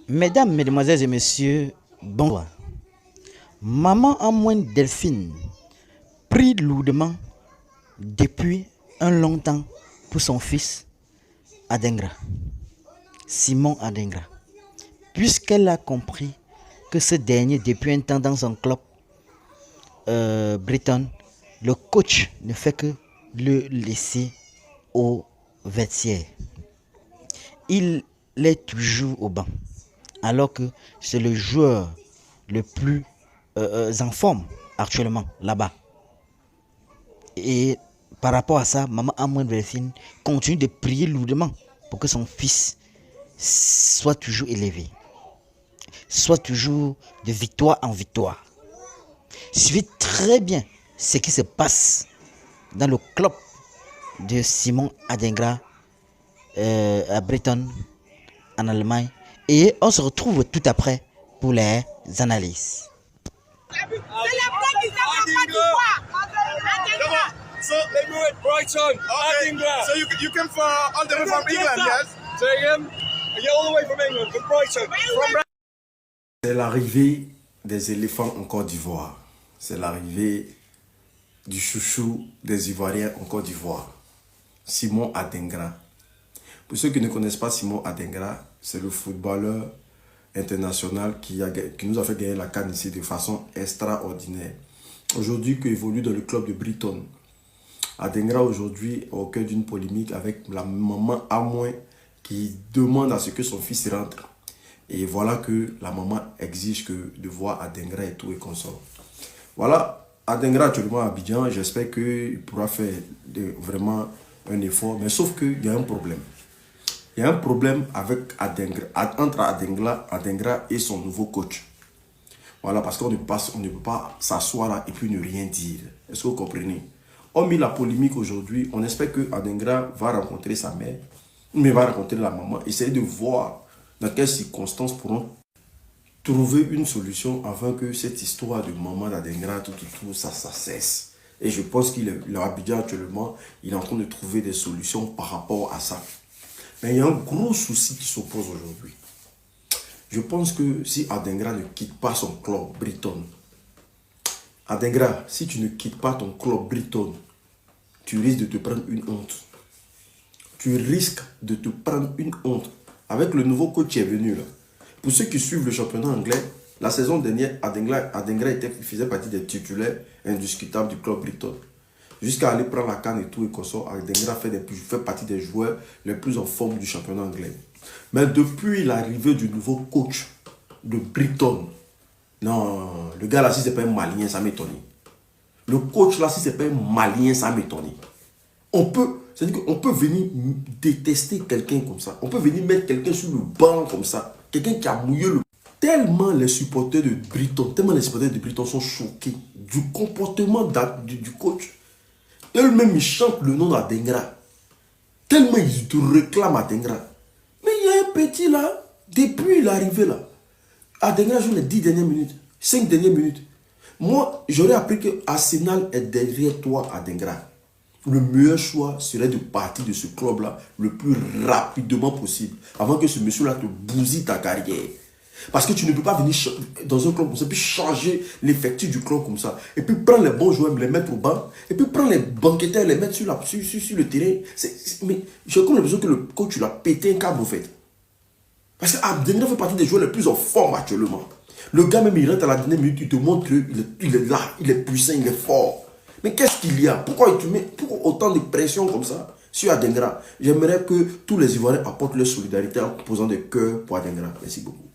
Mesdames, Mesdemoiselles et Messieurs, bonsoir. Maman Amouine Delphine prie lourdement depuis un long temps pour son fils Adengra, Simon Adengra, puisqu'elle a compris que ce dernier, depuis un temps dans son club Brighton, le coach ne fait que le laisser au vestiaire. Il est toujours au banc, alors que c'est le joueur le plus en forme actuellement là-bas. Et par rapport à ça, maman Amouine Delphine continue de prier lourdement pour que son fils soit toujours élevé, soit toujours de victoire en victoire. Suivez très bien ce qui se passe dans le club de Simon Adengra à Brighton, en Allemagne. Et on se retrouve tout après pour les analyses. So they were at Brighton. Okay. So you came from all the way from England, yes? Say again? Yeah, all the way from England, from Brighton. C'est l'arrivée des éléphants en Côte d'Ivoire. C'est l'arrivée du chouchou des Ivoiriens en Côte d'Ivoire, Simon Adengra. Pour ceux qui ne connaissent pas Simon Adengra, c'est le footballeur international qui nous a fait gagner la CAN ici de façon extraordinaire. Aujourd'hui, qui évolue dans le club de Brighton. Adengra aujourd'hui est au cœur d'une polémique avec la maman Amouin qui demande à ce que son fils rentre. Et voilà que la maman exige de voir Adengra et tout et consort. Voilà, Adengra actuellement à Abidjan, j'espère qu'il pourra faire vraiment un effort. Mais sauf qu'il y a un problème. Il y a un problème avec entre Adengra et son nouveau coach. Voilà, parce qu'on ne peut pas s'asseoir là et puis ne rien dire. Est-ce que vous comprenez? On met la polémique aujourd'hui. On espère que Adengra va rencontrer sa mère, mais va rencontrer la maman. Essayer de voir dans quelles circonstances pourront trouver une solution afin que cette histoire de maman d'Adengra, tout, ça cesse. Et je pense qu'il est Abidjan actuellement, il est en train de trouver des solutions par rapport à ça. Mais il y a un gros souci qui s'oppose aujourd'hui. Je pense que si Adengra ne quitte pas son club Brighton, Adengra, si tu ne quittes pas ton club Brighton, tu risques de te prendre une honte. Tu risques de te prendre une honte. Avec le nouveau coach qui est venu là. Pour ceux qui suivent le championnat anglais, la saison dernière, Adengra faisait partie des titulaires indiscutables du club Brighton. Jusqu'à aller prendre la CAN et tout et consort, Adengra fait partie des joueurs les plus en forme du championnat anglais. Mais depuis l'arrivée du nouveau coach de Brighton, non, le gars là, si c'est pas un Malien, ça m'étonne. Le coach là, si c'est pas un Malien, ça m'étonne. C'est-à-dire qu'on peut venir détester quelqu'un comme ça. On peut venir mettre quelqu'un sur le banc comme ça. Quelqu'un qui a mouillé le... Tellement les supporters de Brighton sont choqués du comportement du coach. Eux-mêmes, ils chantent le nom d'Adengra. Tellement ils te réclament Adengra. Mais il y a un petit là, depuis l'arrivée là, Adengra joue les 10 dernières minutes, 5 dernières minutes. Moi, j'aurais appris que Arsenal est derrière toi, Adengra. Le meilleur choix serait de partir de ce club-là le plus rapidement possible, avant que ce monsieur-là te bousille ta carrière. Parce que tu ne peux pas venir dans un club comme ça, puis changer l'effectif du club comme ça, et puis prendre les bons joueurs, les mettre au banc, et puis prendre les banquettaires, les mettre sur le terrain. Mais j'ai comme l'impression que le coach, tu l'as pété un câble, en fait. Parce que Adengra fait partie des joueurs les plus en forme actuellement. Le gars, même, il rentre à la dernière minute, il te montre qu'il est là, il est puissant, il est fort. Mais qu'est-ce qu'il y a? Pourquoi autant de pression comme ça sur Adengra? J'aimerais que tous les Ivoiriens apportent leur solidarité en posant des cœurs pour Adengra. Merci beaucoup.